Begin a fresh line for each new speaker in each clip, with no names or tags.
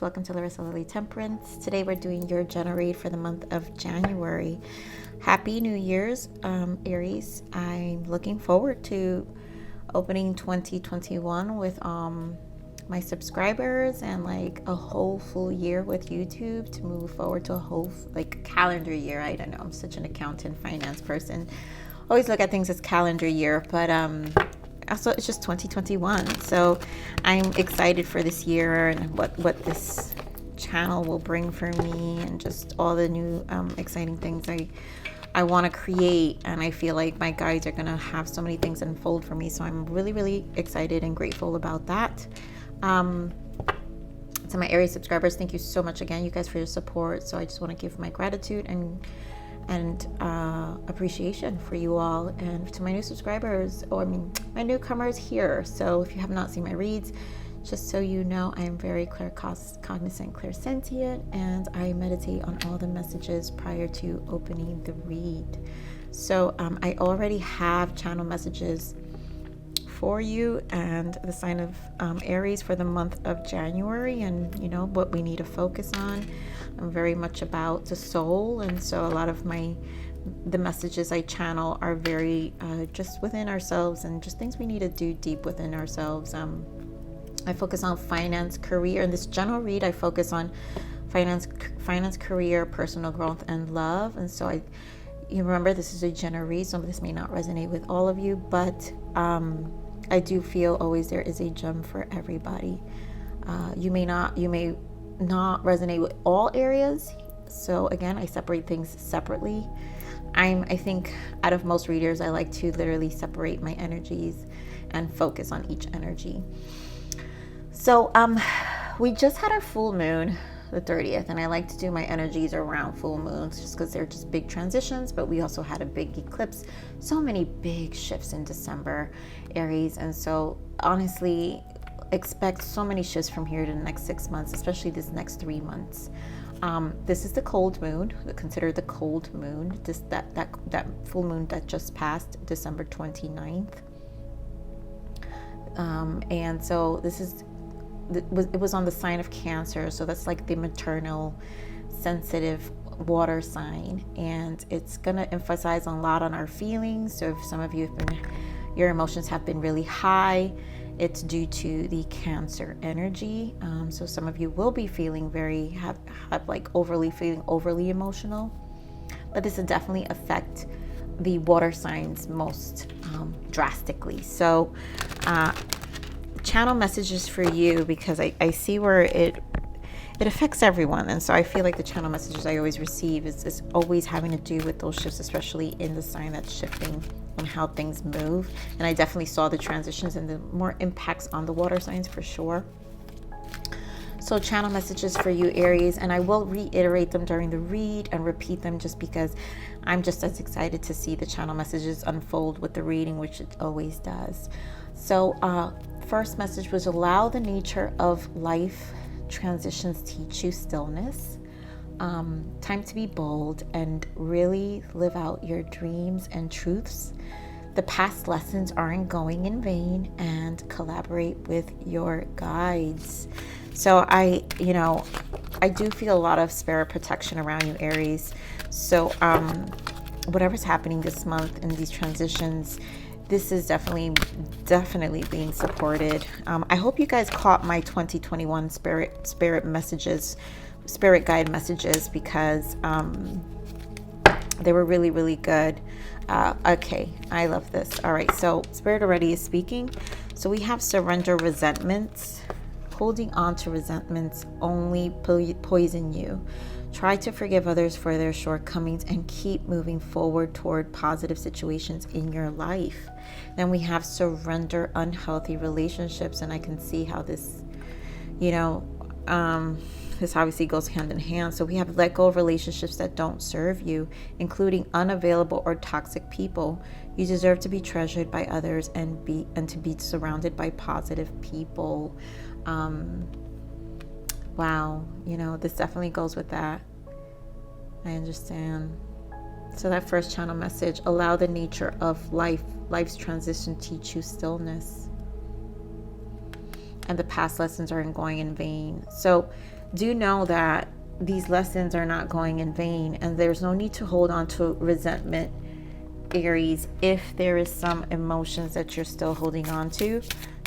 welcome to Larisa Lili Temperance. Today we're doing your general read for the month of January. Happy New Year's, Aries. I'm looking forward to opening 2021 with my subscribers and like a whole full year with YouTube to move forward to a whole calendar year. I don't know, I'm such an accountant, finance person. Always look at things as calendar year, but also it's just 2021. So I'm excited for this year and what this channel will bring for me, and just all the new exciting things I want to create. And I feel like my guides are going to have so many things unfold for me. So I'm really excited and grateful about that. To my Aries subscribers, thank you so much again, you guys, for your support. So I just want to give my gratitude and appreciation for you all. And to my new subscribers, my newcomers here. So if you have not seen my reads, just so you know, I am very cognizant, clairsentient, and I meditate on all the messages prior to opening the read. So I already have channel messages for you and the sign of Aries for the month of January, and what we need to focus on. I'm very much about the soul, and so a lot of the messages I channel are very just within ourselves, and just things we need to do deep within ourselves. I focus on finance, career. In this general read, I focus on finance, career, personal growth, and love. And so you remember, this is a general read. Some of this may not resonate with all of you, but I do feel always there is a gem for everybody. You may not resonate with all areas. So again, I separate things separately. I think out of most readers, I like to literally separate my energies and focus on each energy. So we just had our full moon, the 30th, and I like to do my energies around full moons just because they're just big transitions. But we also had a big eclipse, so many big shifts in December, Aries. And so honestly, expect so many shifts from here to the next 6 months, especially this next 3 months. This is the cold moon, considered the cold moon, that full moon that just passed, December 29th. And so it was on the sign of Cancer, so that's like the maternal, sensitive water sign, and it's gonna emphasize a lot on our feelings. So if some of you your emotions have been really high, it's due to the Cancer energy. So some of you will be feeling overly emotional, but this will definitely affect the water signs most drastically. So channel messages for you, because I see where it affects everyone. And so I feel like the channel messages I always receive is always having to do with those shifts, especially in the sign that's shifting and how things move. And I definitely saw the transitions and the more impacts on the water signs for sure. So channel messages for you, Aries, and I will reiterate them during the read and repeat them just because I'm just as excited to see the channel messages unfold with the reading, which it always does. So first message was, allow the nature of life transitions teach you stillness. Time to be bold and really live out your dreams and truths. The past lessons aren't going in vain, and collaborate with your guides. So I do feel a lot of spirit protection around you, Aries. So whatever's happening this month in these transitions, this is definitely being supported. I hope you guys caught my 2021 spirit messages, spirit guide messages, because they were really good. Okay, I love this. All right, so Spirit already is speaking. So we have surrender resentments. Holding on to resentments only poison you. Try to forgive others for their shortcomings and keep moving forward toward positive situations in your life. Then we have surrender unhealthy relationships, and I can see how this, this obviously goes hand in hand. So we have let go of relationships that don't serve you, including unavailable or toxic people. You deserve to be treasured by others and to be surrounded by positive people. Wow, this definitely goes with that. I understand. So that first channel message, allow the nature of life's transition teach you stillness. And the past lessons aren't going in vain. So do know that these lessons are not going in vain, and there's no need to hold on to resentment, Aries, if there is some emotions that you're still holding on to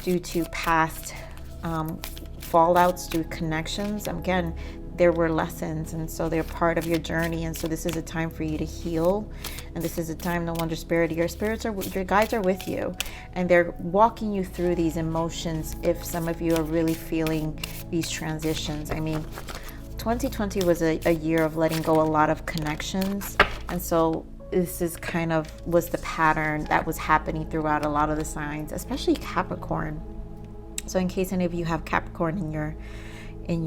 due to past fallouts, due connections. Again, there were lessons, and so they're part of your journey, and so this is a time for you to heal. And this is a time, no wonder your guides are with you, and they're walking you through these emotions if some of you are really feeling these transitions. I mean, 2020 was a year of letting go a lot of connections, and so this is kind of was the pattern that was happening throughout a lot of the signs, especially Capricorn. So in case any of you have Capricorn in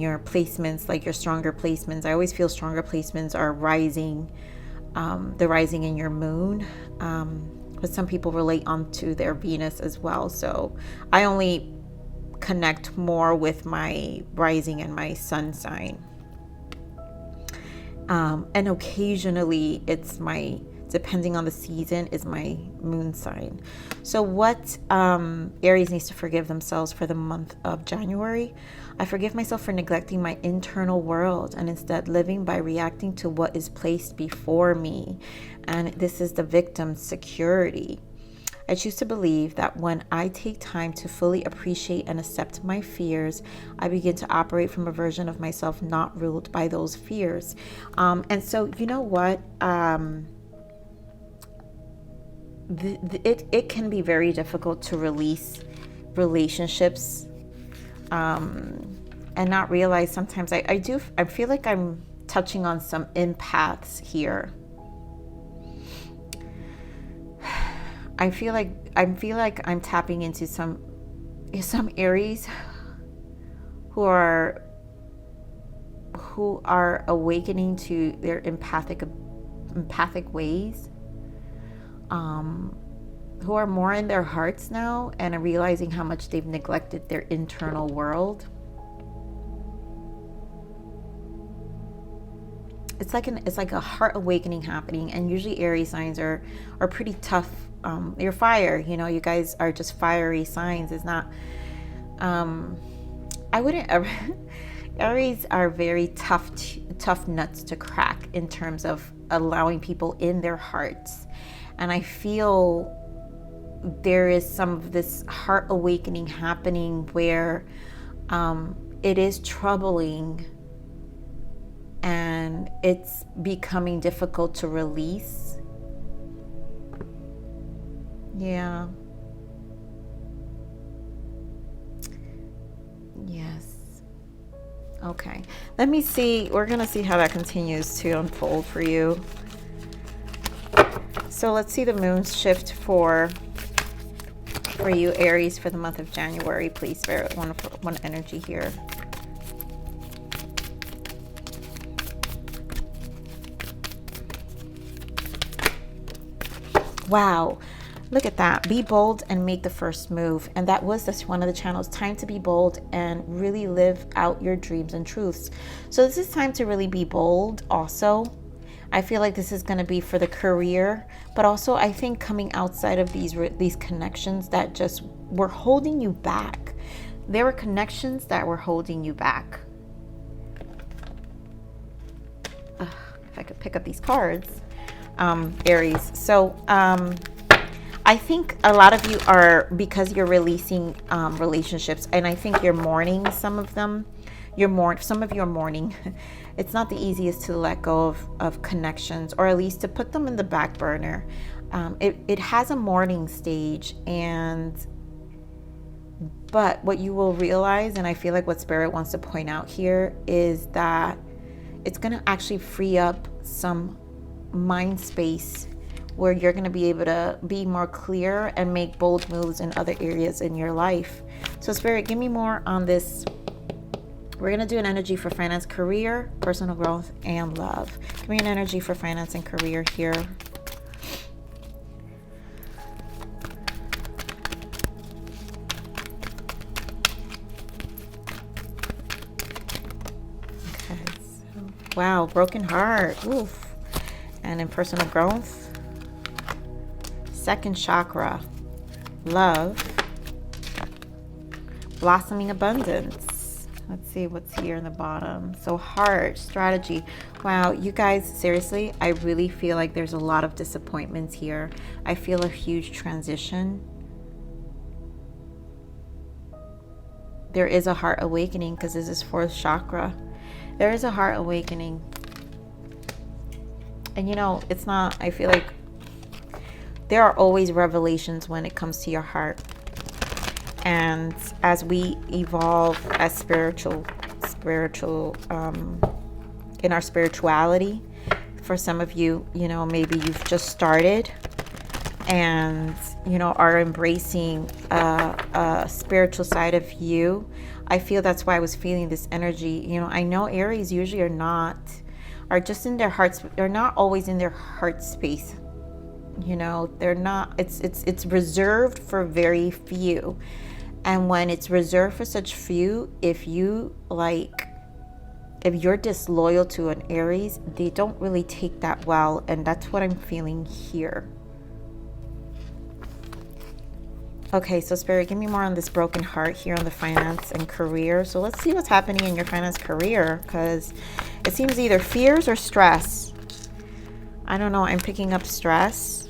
your placements, like your stronger placements, I always feel stronger placements are rising, the rising in your moon, but some people relate onto their Venus as well. So I only connect more with my rising and my sun sign, and occasionally it's my, depending on the season, is my moon sign. So what Aries needs to forgive themselves for the month of January. I forgive myself for neglecting my internal world and instead living by reacting to what is placed before me. And this is the victim's security. I choose to believe that when I take time to fully appreciate and accept my fears, I begin to operate from a version of myself not ruled by those fears. And so, you know what? It can be very difficult to release relationships, and not realize sometimes I feel like I'm touching on some empaths here. I feel like I'm tapping into some Aries who are awakening to their empathic ways, who are more in their hearts now and are realizing how much they've neglected their internal world. It's like a heart awakening happening, and usually Aries signs are pretty tough. You're fire, you guys are just fiery signs. It's not, I wouldn't ever, Aries are very tough nuts to crack in terms of allowing people in their hearts. And I feel there is some of this heart awakening happening where it is troubling and it's becoming difficult to release. Yeah. Yes. Okay. Let me see. We're going to see how that continues to unfold for you. So let's see the moon shift for you, Aries, for the month of January. Please, Spirit, one energy here. Wow, look at that. Be bold and make the first move. And that was one of the channels. Time to be bold and really live out your dreams and truths. So this is time to really be bold also. I feel like this is going to be for the career, but also I think coming outside of these connections that just were holding you back. There were connections that were holding you back. If I could pick up these cards. Aries. So I think a lot of you are, because you're releasing relationships, and I think you're mourning some of them. Some of you are mourning. It's not the easiest to let go of connections, or at least to put them in the back burner. It has a mourning stage, but what you will realize, and I feel like what Spirit wants to point out here, is that it's going to actually free up some mind space where you're going to be able to be more clear and make bold moves in other areas in your life. So Spirit, give me more on this. We're going to do an energy for finance, career, personal growth, and love. Give me an energy for finance and career here. Okay. Wow, broken heart. Oof. And in personal growth, second chakra, love, blossoming abundance. Let's see what's here in the bottom. So heart, strategy. Wow, you guys, seriously, I really feel like there's a lot of disappointments here. I feel a huge transition. There is a heart awakening because this is fourth chakra. There is a heart awakening. And you know, it's not, I feel like there are always revelations when it comes to your heart. And as we evolve as spiritual, in our spirituality, for some of you, you know, maybe you've just started and, you know, are embracing a spiritual side of you. I feel that's why I was feeling this energy. You know, I know Aries usually are just in their hearts. They're not always in their heart space. You know, they're not, it's reserved for very few. And when it's reserved for such few, if you're disloyal to an Aries, they don't really take that well. And that's what I'm feeling here. Okay, so Spirit, give me more on this broken heart here on the finance and career. So let's see what's happening in your finance career, because it seems either fears or stress. I don't know. I'm picking up stress.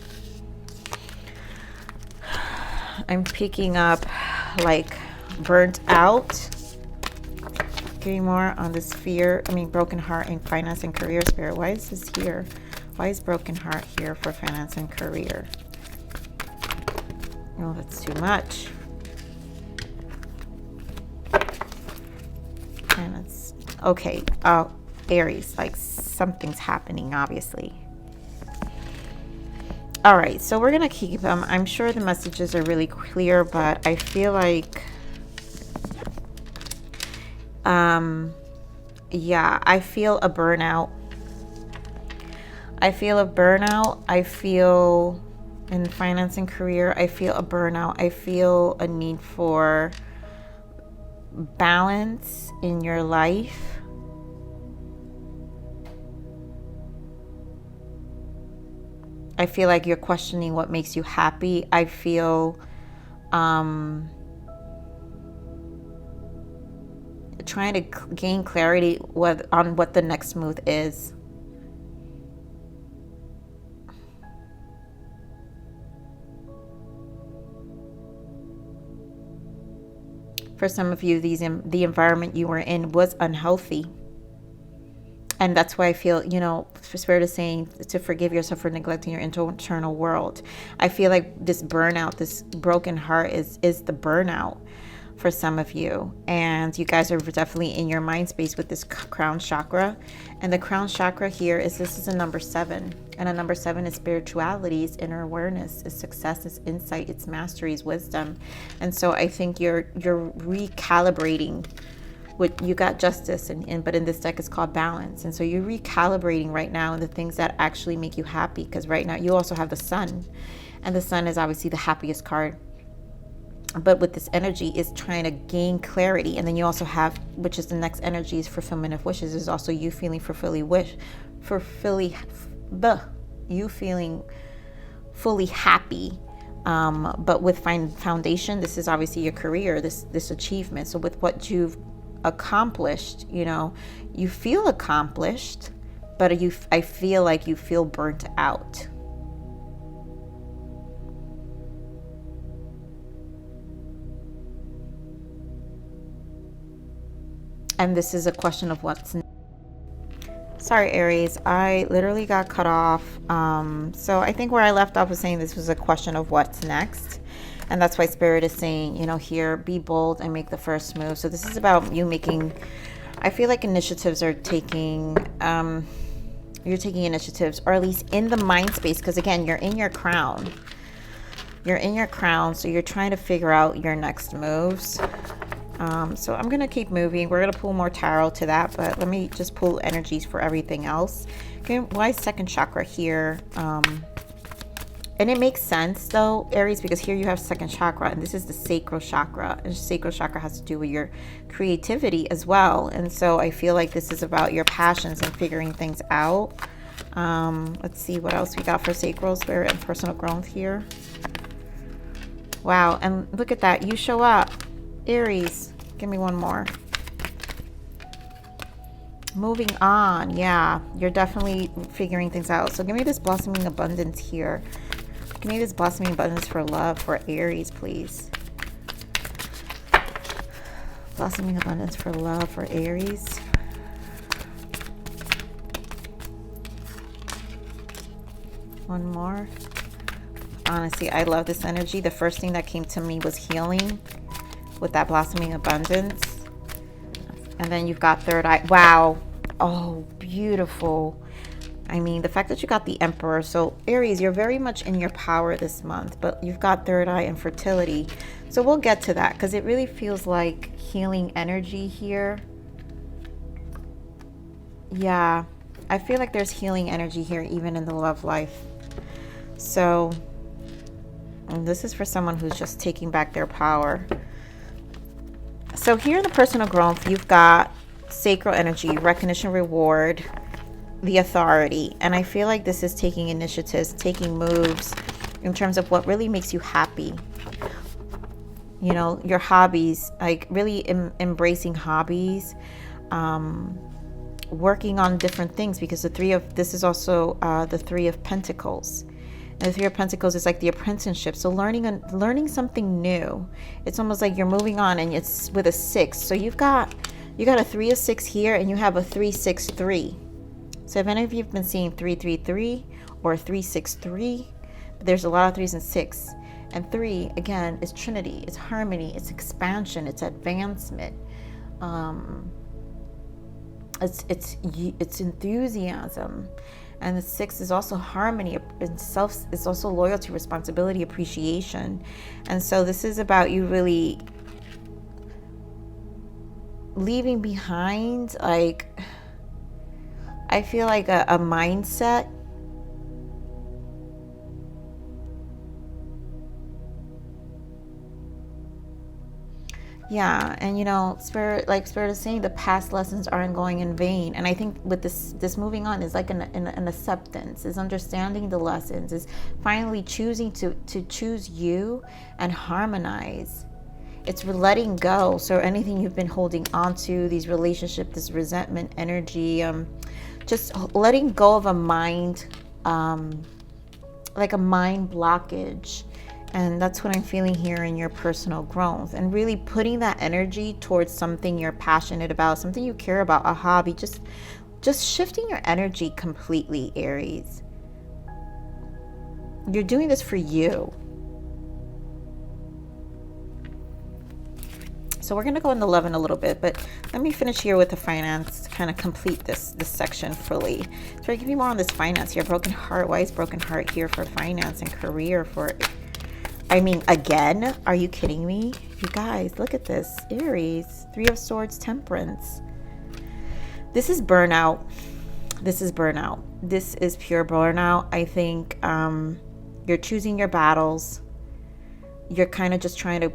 I'm picking up like burnt out. Give me more on this broken heart in finance and career, Spirit. Why is this here? Why is broken heart here for finance and career? Oh, that's too much. And it's okay. Aries, like something's happening, obviously. All right, so we're gonna keep them. I'm sure the messages are really clear, but I feel like, yeah, I feel a burnout. I feel in finance and career, I feel a burnout. I feel a need for balance in your life. I feel like you're questioning what makes you happy. I feel trying to gain clarity on what the next move is. For some of you, the environment you were in was unhealthy. And that's why I feel, you know, Spirit is saying to forgive yourself for neglecting your internal world. I feel like this burnout, this broken heart is the burnout for some of you. And you guys are definitely in your mind space with this crown chakra. And the crown chakra here this is a number 7. And a number 7 is spirituality, is inner awareness, is success, is insight, it's mastery, is wisdom. And so I think you're recalibrating. You got justice, but in this deck it's called balance. And so you're recalibrating right now in the things that actually make you happy, because right now you also have the sun, and the sun is obviously the happiest card. But with this energy is trying to gain clarity. And then you also have, which is the next energy, is fulfillment of wishes, is also you feeling you feeling fully happy. But with foundation, this is obviously your career, this achievement. So with what you've accomplished, you know, you feel accomplished, but I feel like you feel burnt out. And this is a question of what's next. Sorry, Aries, I literally got cut off. So I think where I left off was saying this was a question of what's next. And that's why Spirit is saying, you know, here, be bold and make the first move. So this is about you making, I feel like initiatives are taking, you're taking initiatives, or at least in the mind space. Because again, you're in your crown. You're in your crown. So you're trying to figure out your next moves. So I'm going to keep moving. We're going to pull more tarot to that, but let me just pull energies for everything else. Okay, why second chakra here? And it makes sense though, Aries, because here you have second chakra, and this is the sacral chakra. And sacral chakra has to do with your creativity as well. And so I feel like this is about your passions and figuring things out. Let's see what else we got for sacral, spirit, and personal growth here. Wow, and look at that. You show up. Aries, give me one more. Moving on. Yeah, you're definitely figuring things out. So give me this blossoming abundance here. Give me this blossoming abundance for love for Aries, please. Blossoming abundance for love for Aries. One more. Honestly, I love this energy. The first thing that came to me was healing with that blossoming abundance. And then you've got third eye. Wow. Oh, beautiful. I mean, the fact that you got the Emperor. So Aries, you're very much in your power this month, but you've got third eye and fertility. So we'll get to that because it really feels like healing energy here. Yeah, I feel like there's healing energy here, even in the love life. So this is for someone who's just taking back their power. So here in the personal growth, you've got sacral energy, recognition, reward, the authority. And I feel like this is taking initiatives, taking moves in terms of what really makes you happy. You know, your hobbies, like really embracing hobbies, working on different things, because this is also the Three of Pentacles. And the Three of Pentacles is like the apprenticeship. So learning something new. It's almost like you're moving on, and it's with a 6. So you got a 3 of 6 here, and you have a 3 6 3. So if any of you have been seeing 3 3 3 or 3 6 3, there's a lot of 3s and 6. And 3 again is Trinity. It's harmony. It's expansion. It's advancement. It's enthusiasm. And the 6 is also harmony, it's also loyalty, responsibility, appreciation. And so this is about you really leaving behind, like, I feel like a mindset. Yeah, and you know, Spirit is saying the past lessons aren't going in vain. And I think with this moving on is like an acceptance, is understanding the lessons, is finally choosing to choose you and harmonize. It's letting go. So anything you've been holding on to, these relationships, this resentment energy, just letting go of a mind, like a mind blockage. And that's what I'm feeling here in your personal growth, and really putting that energy towards something you're passionate about, something you care about, a hobby, just shifting your energy completely, Aries. You're doing this for you. So we're going to go into love in a little bit, but let me finish here with the finance to kind of complete this section fully. So I give you more on this finance here. Broken heart. Why is broken heart here for finance and career? I mean, again, are you kidding me? You guys, look at this. Aries, 3 of Swords, Temperance. This is burnout. This is burnout. This is pure burnout. I think you're choosing your battles. You're kind of just trying to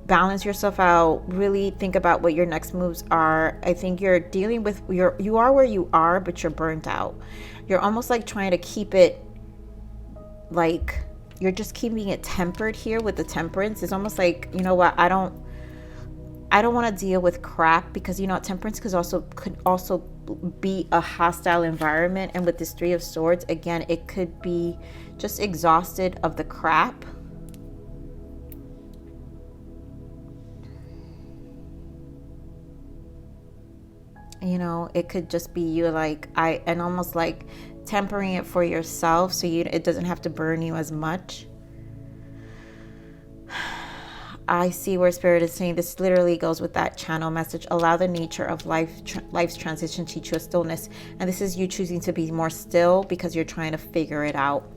balance yourself out. Really think about what your next moves are. I think you're dealing with, you are where you are, but you're burnt out. You're almost like trying to keep it like, you're just keeping it tempered here with the Temperance. It's almost like, you know what, I don't want to deal with crap, because you know Temperance could also be a hostile environment. And with this 3 of Swords, again, it could be just exhausted of the crap. You know, it could just be you and almost like tempering it for yourself, so it doesn't have to burn you as much. I see where Spirit is saying this literally goes with that channel message. Allow the nature of life's transition teach you a stillness. And this is you choosing to be more still because you're trying to figure it out.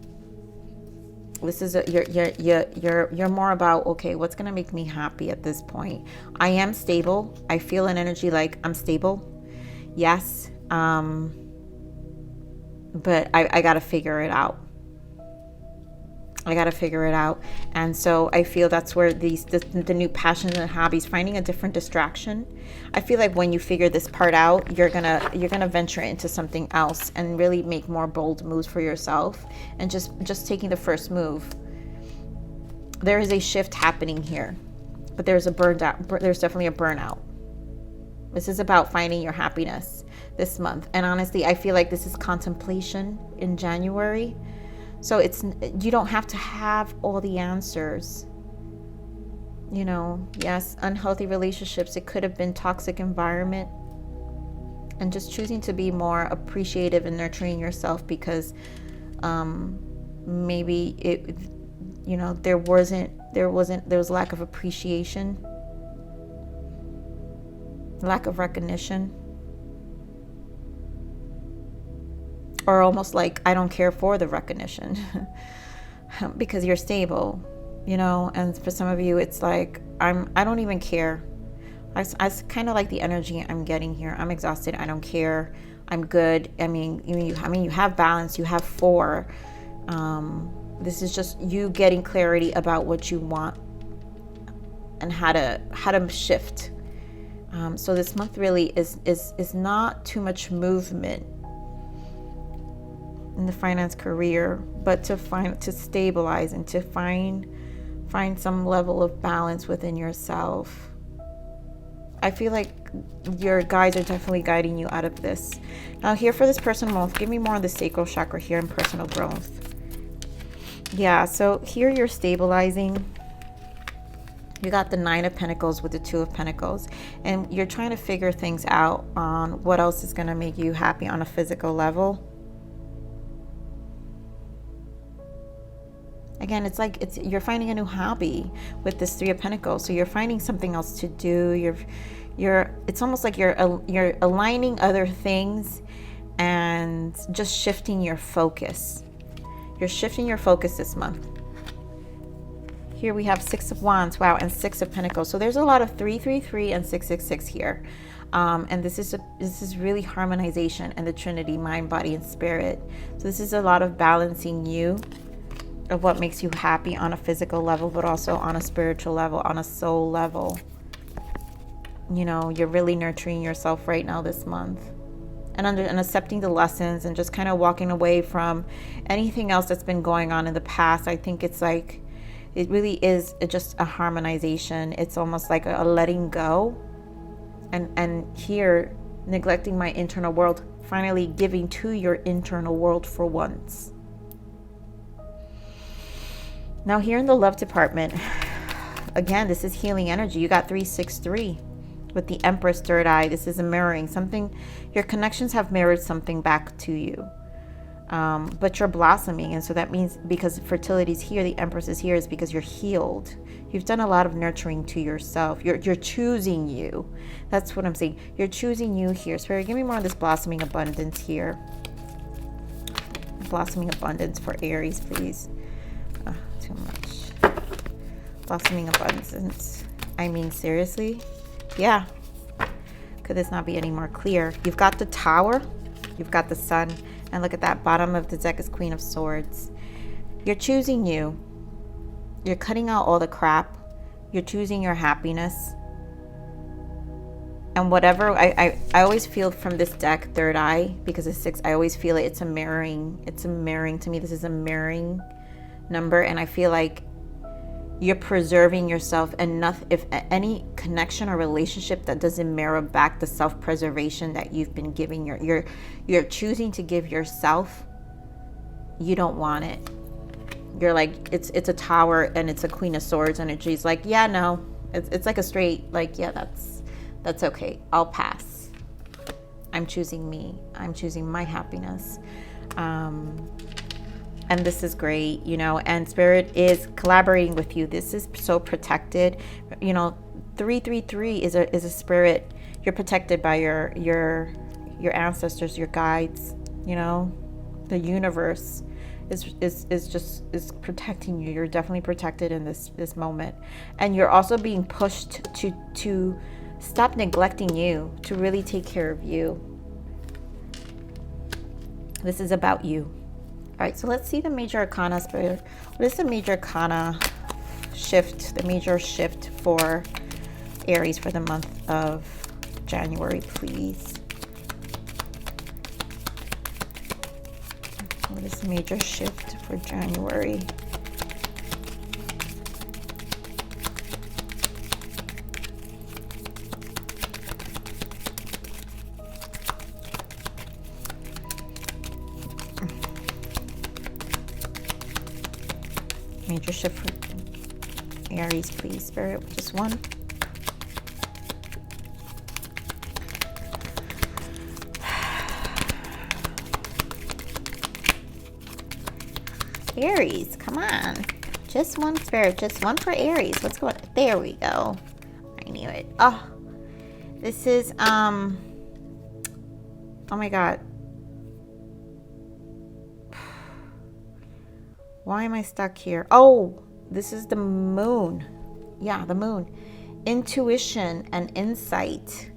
This is you're more about, okay, what's gonna make me happy at this point? I am stable. I feel an energy like I'm stable. Yes. But I got to figure it out. And so I feel that's where the new passions and hobbies, finding a different distraction. I feel like when you figure this part out, you're gonna venture into something else and really make more bold moves for yourself, and just taking the first move. There is a shift happening here, but there's definitely a burnout. This is about finding your happiness, this month. And honestly, I feel like this is contemplation in January. So you don't have to have all the answers. You know, yes, unhealthy relationships. It could have been toxic environment. And just choosing to be more appreciative and nurturing yourself, because maybe there was lack of appreciation, lack of recognition, or almost like I don't care for the recognition because you're stable, and for some of you it's like I don't even care. I kind of like the energy I'm getting here. I'm exhausted. I don't care. I'm good. I mean, you have balance. You have 4. This is just you getting clarity about what you want and how to shift. So this month really is not too much movement in the finance career, but to stabilize and to find some level of balance within yourself. I feel like your guides are definitely guiding you out of this. Now here for this personal growth, give me more on the sacral chakra here in personal growth. Yeah, so here you're stabilizing. You got the 9 of Pentacles with the 2 of Pentacles. And you're trying to figure things out on what else is going to make you happy on a physical level. Again, it's like you're finding a new hobby with this 3 of Pentacles. So you're finding something else to do. It's almost like you're aligning other things and just shifting your focus. You're shifting your focus this month. Here we have 6 of Wands, wow, and 6 of Pentacles. So there's a lot of 333 and 666 here. And this is really harmonization and the Trinity, mind, body, and spirit. So this is a lot of balancing you, of what makes you happy on a physical level, but also on a spiritual level, on a soul level. You're really nurturing yourself right now this month, and accepting the lessons, and just kind of walking away from anything else that's been going on in the past. I think it's like, it really is just a harmonization. It's almost like a letting go, and here neglecting my internal world, finally giving to your internal world for once. Now here in the love department, again, this is healing energy. You got 363 with the Empress, third eye. This is a mirroring. Something, your connections have mirrored something back to you. But you're blossoming. And so that means, because fertility is here, the Empress is here, is because you're healed. You've done a lot of nurturing to yourself. You're choosing you. That's what I'm saying. You're choosing you here. Spirit, give me more of this blossoming abundance here. Blossoming abundance for Aries, please. Too much. Blossoming abundance. I mean, seriously? Yeah. Could this not be any more clear? You've got the Tower. You've got the Sun. And look at that. Bottom of the deck is Queen of Swords. You're choosing you. You're cutting out all the crap. You're choosing your happiness. And whatever, I always feel from this deck, third eye, because it's 6, I always feel it. It's a mirroring. It's a mirroring to me. This is a mirroring number, and I feel like you're preserving yourself, and if any connection or relationship that doesn't mirror back the self-preservation that you've been giving, you're choosing to give yourself, you don't want it. You're like, it's a Tower and it's a Queen of Swords energy. It's like, yeah, no, it's like a straight, like, yeah, that's okay, I'll pass. I'm choosing me. I'm choosing my happiness. And this is great, and Spirit is collaborating with you. This is so protected. 333 is a spirit. You're protected by your ancestors, your guides, the universe is protecting you. You're definitely protected in this moment. And you're also being pushed to stop neglecting you, to really take care of you. This is about you. All right, so let's see the major arcana, Spirit. What is the major arcana shift, the major shift for Aries for the month of January, please? What is the major shift for January? Major shift for Aries, please, Spirit. Just one. Aries, come on. Just one, Spirit. Just one for Aries. What's going on? There we go. I knew it. Oh, this is, oh my God. Why am I stuck here? Oh, this is the moon. Yeah, the moon. Intuition and insight.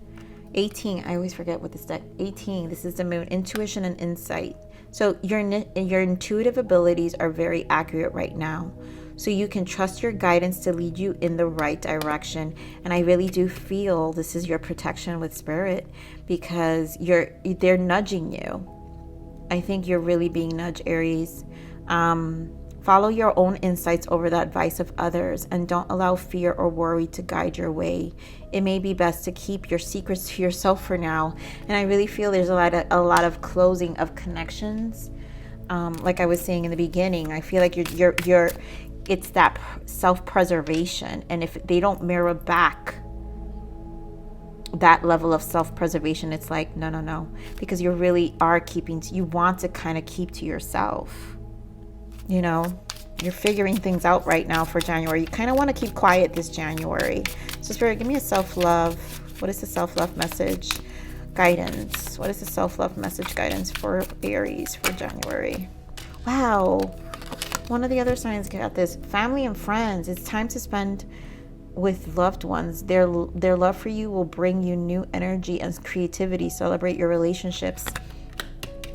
18. I always forget what this deck. 18. This is the moon. Intuition and insight. So your intuitive abilities are very accurate right now. So you can trust your guidance to lead you in the right direction. And I really do feel this is your protection with Spirit, because they're nudging you. I think you're really being nudged, Aries. Follow your own insights over the advice of others, and don't allow fear or worry to guide your way. It may be best to keep your secrets to yourself for now. And I really feel there's a lot of closing of connections. Like I was saying in the beginning, I feel like it's that self-preservation, and if they don't mirror back that level of self-preservation, it's like no, because you really are you want to kind of keep to yourself. You know, you're figuring things out right now for January. You kind of want to keep quiet this January. So Spirit, give me a self-love. What is the self-love message guidance? What is the self-love message guidance for Aries for January? Wow. One of the other signs got this. Family and friends. It's time to spend with loved ones. Their love for you will bring you new energy and creativity. Celebrate your relationships.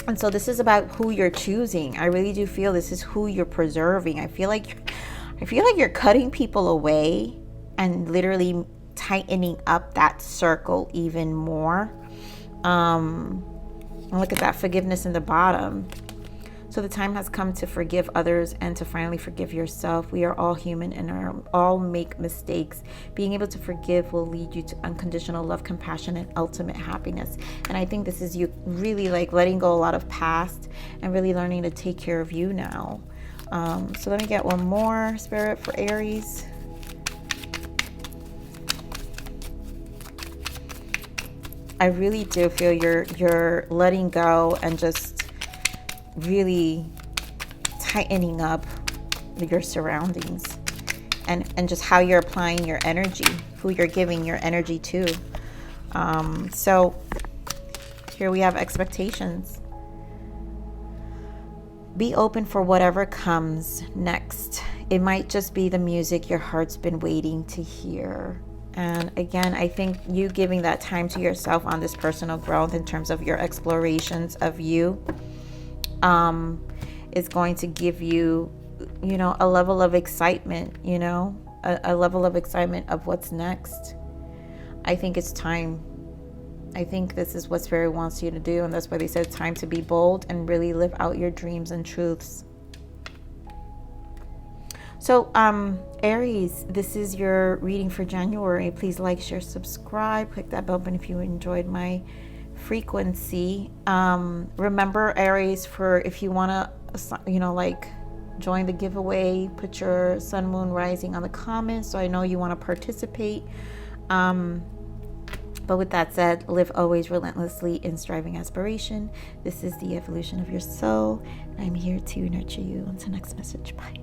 And so this is about who you're choosing. I really do feel this is who you're preserving. I feel like you're cutting people away and literally tightening up that circle even more. Look at that forgiveness in the bottom. So the time has come to forgive others and to finally forgive yourself. We are all human and all make mistakes. Being able to forgive will lead you to unconditional love, compassion, and ultimate happiness. And I think this is you really like letting go a lot of past and really learning to take care of you now. So let me get one more, Spirit, for Aries. I really do feel you're letting go and just really tightening up your surroundings and just how you're applying your energy, who you're giving your energy to. So here we have expectations. Be open for whatever comes next. It might just be the music your heart's been waiting to hear. And again, I think you giving that time to yourself on this personal growth in terms of your explorations of you is going to give you, a level of excitement, a level of excitement of what's next. I think it's time. I think this is what Spirit wants you to do. And that's why they said it's time to be bold and really live out your dreams and truths. So, Aries, this is your reading for January. Please like, share, subscribe. Click that bell button if you enjoyed my frequency. Remember, Aries, for if you want to, join the giveaway, put your sun, moon, rising on the comments so I know you want to participate. But with that said, live always relentlessly in striving aspiration. This is the evolution of your soul. I'm here to nurture you. Until next message. Bye.